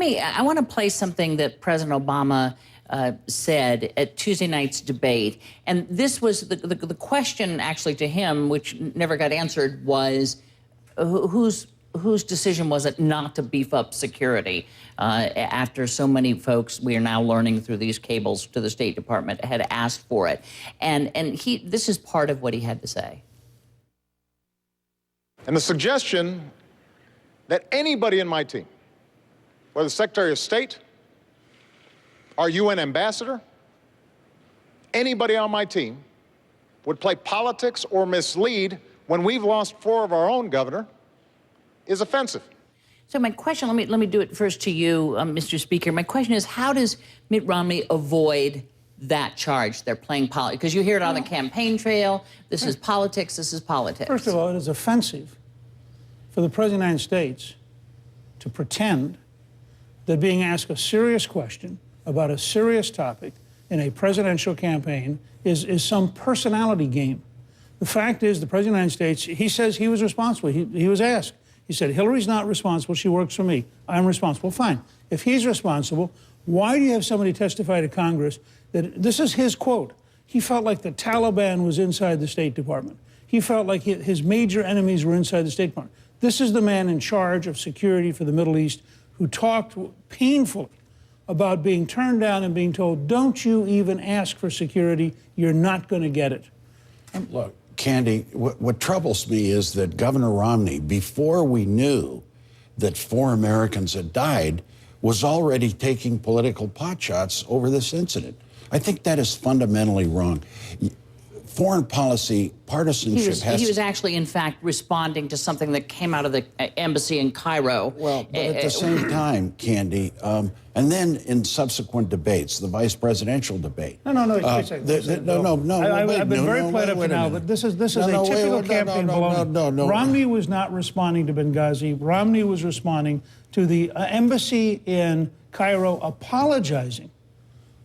I want to play something that President Obama said at Tuesday night's debate. And this was the question actually to him, which never got answered, was whose decision was it not to beef up security after so many folks, we are now learning through these cables to the State Department, had asked for it. And this is part of what he had to say. And the suggestion that anybody in my team, whether Secretary of State, our UN ambassador, anybody on my team would play politics or mislead when we've lost 4 of our own, Governor, is offensive. So my question, let me do it first to you, Mr. Speaker. My question is, how does Mitt Romney avoid that charge? They're playing politics, because you hear it on the campaign trail. This is politics, this is politics. First of all, it is offensive for the President of the United States to pretend that being asked a serious question about a serious topic in a presidential campaign is some personality game. The fact is, the President of the United States, he says he was responsible. He was asked. He said, Hillary's not responsible, she works for me. I'm responsible. Fine. If he's responsible, why do you have somebody testify to Congress that, this is his quote, he felt like the Taliban was inside the State Department. He felt like his major enemies were inside the State Department. This is the man in charge of security for the Middle East who talked painfully about being turned down and being told, don't you even ask for security, you're not going to get it. Look, Candy, what troubles me is that Governor Romney, before we knew that 4 Americans had died, was already taking political potshots over this incident. I think that is fundamentally wrong. Foreign policy partisanship he was actually, in fact, responding to something that came out of the embassy in Cairo. Well, but at the same time, Candy, and then in subsequent debates, the vice presidential debate. No. I've been very polite up to now, but this is a typical campaign baloney. No. Romney was not responding to Benghazi. Romney was responding to the embassy in Cairo apologizing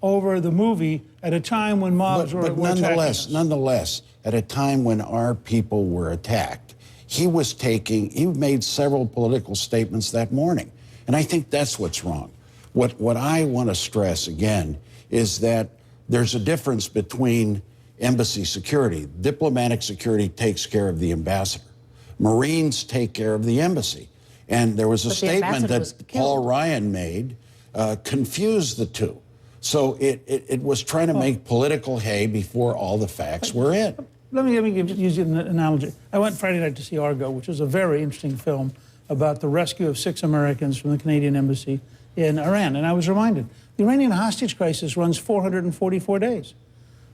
over the movie at a time when mobs were nonetheless, at a time when our people were attacked, he made several political statements that morning. And I think that's what's wrong. What I want to stress again is that there's a difference between embassy security. Diplomatic security takes care of the ambassador. Marines take care of the embassy. And there was a statement that Paul Ryan made, confused the two. So it was trying to make political hay before all the facts were in. Let me use an analogy. I went Friday night to see Argo, which was a very interesting film about the rescue of 6 Americans from the Canadian embassy in Iran. And I was reminded, the Iranian hostage crisis runs 444 days.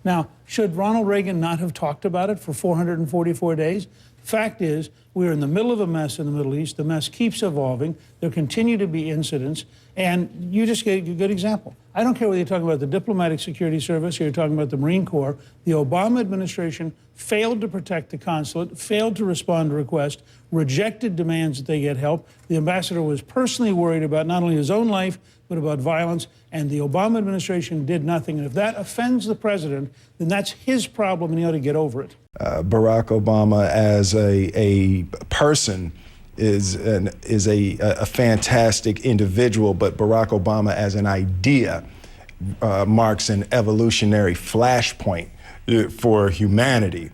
Now, should Ronald Reagan not have talked about it for 444 days? Fact is, we're in the middle of a mess in the Middle East. The mess keeps evolving. There continue to be incidents. And you just gave a good example. I don't care whether you're talking about the Diplomatic Security Service or you're talking about the Marine Corps. The Obama administration failed to protect the consulate, failed to respond to requests, rejected demands that they get help. The ambassador was personally worried about not only his own life, but about violence. And the Obama administration did nothing. And if that offends the president, then that's his problem and he ought to get over it. Barack Obama as a person is a fantastic individual, but Barack Obama as an idea marks an evolutionary flashpoint for humanity.